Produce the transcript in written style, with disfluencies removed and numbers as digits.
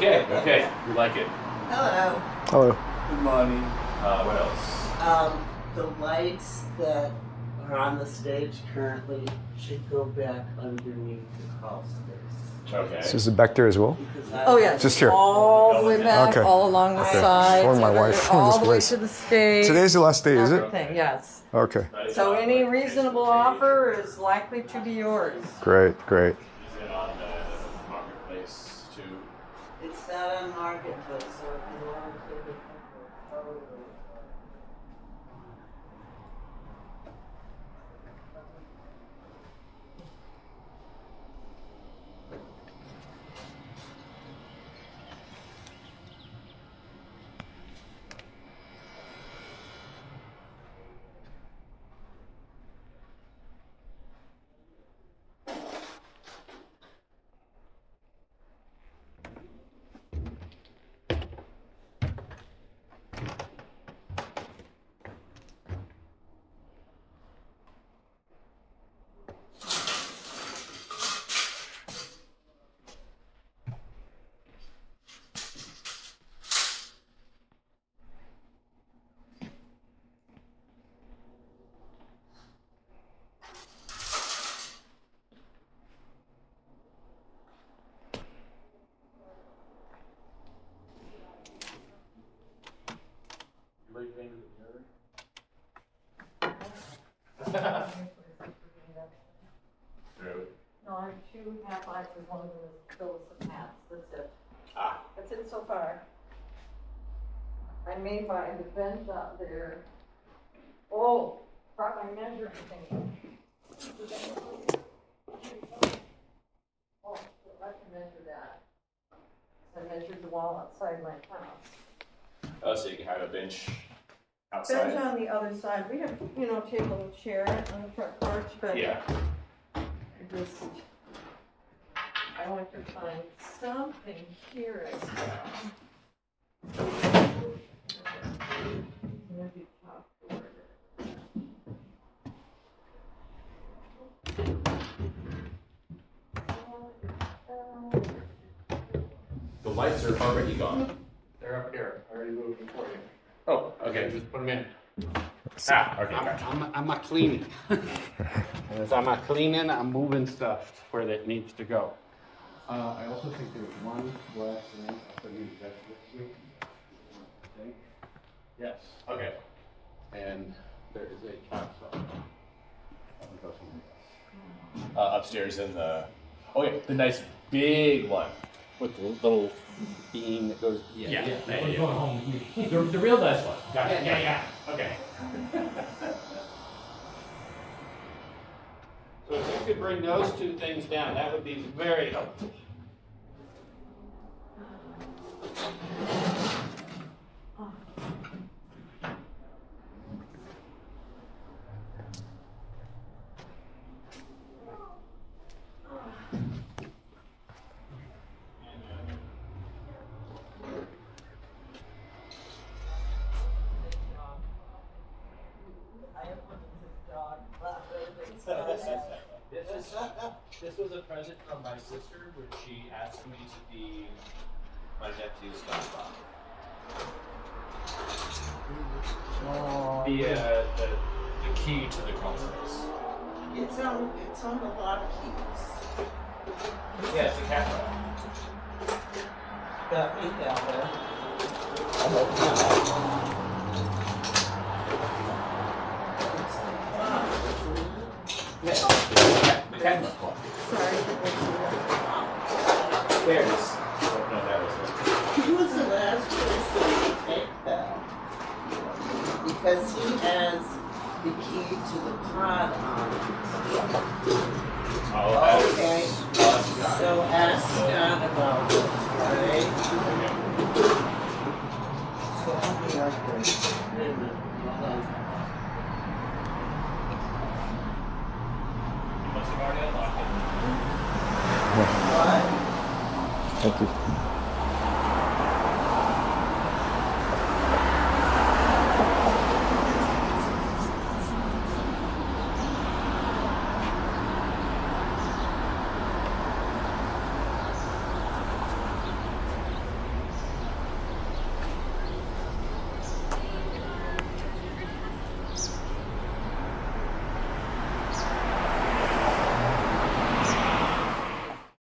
Okay, we like it. Hello. Hello. Good morning. What else? The lights that are on the stage currently should go back underneath the crawl space. Okay. So is it back there as well? Oh yeah, Just here. all the way back, Okay. all along the Okay. sides, Or my wife. all This the way place. to the stage. Today's the last day, is it? Everything, yes. Okay. So any reasonable offer is likely to be yours. Great, great. Is it on the marketplace too? It's not on marketplace, so if you want to take a photo. No, I'm 2.5 lives as long as it fills the paths, that's it. Ah. That's it so far. I made my event out there. Oh, brought my measuring thing. Oh, I can measure that. I measured the wall outside my house. Oh, so you can have a bench Bench outside? on the other side. We have, table and chair on the front porch, but Yeah. I want to find something here as well. Maybe top border. The lights are already gone. They're up here. I already moved them for you. Oh, okay. Just put them in. Okay, gotcha. I'm a cleaning. As I'm a cleaning, I'm moving stuff where that needs to go. I also think there's one last thing. I believe that's this week. I think. Yes. Okay. And there is a chop saw. Upstairs in the, oh yeah, the nice big one. With the little beam that goes. Yeah. Going home with me. The real nice one. Gotcha. Yeah. Okay. So if you could bring those two things down, that would be very helpful. This was a present from my sister when she asked me to be my nephew's godfather. The key to the conference. It's on a lot of keys. Yeah, it's a camera. Got me down there. The camera clock. Sorry. There it is. Oh, no, that was it. Who was the last person to take that? Because he has the key to the pod on it. Oh, Okay, so ask John about it, right? So I'll be like this. Wait a minute, hold on. Must have already unlocked it. What? Thank you.